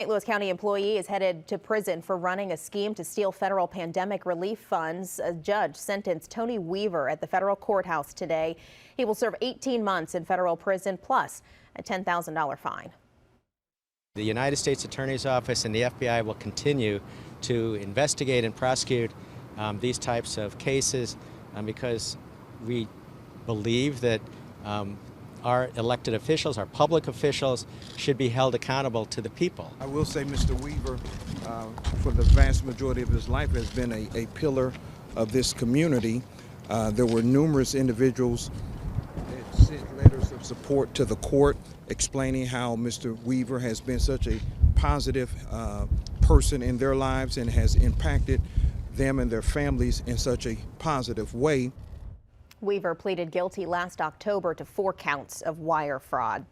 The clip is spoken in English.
St. Louis County employee is headed to prison for running a scheme to steal federal pandemic relief funds. A judge sentenced Tony Weaver at the federal courthouse today. He will serve 18 months in federal prison plus a $10,000 fine. The United States Attorney's Office and the FBI will continue to investigate and prosecute these types of cases because we believe that our elected officials, our public officials, should be held accountable to the people. I will say Mr. Weaver, for the vast majority of his life, has been a pillar of this community. There were numerous individuals that sent letters of support to the court explaining how Mr. Weaver has been such a positive person in their lives and has impacted them and their families in such a positive way. Weaver pleaded guilty last October to 4 counts of wire fraud.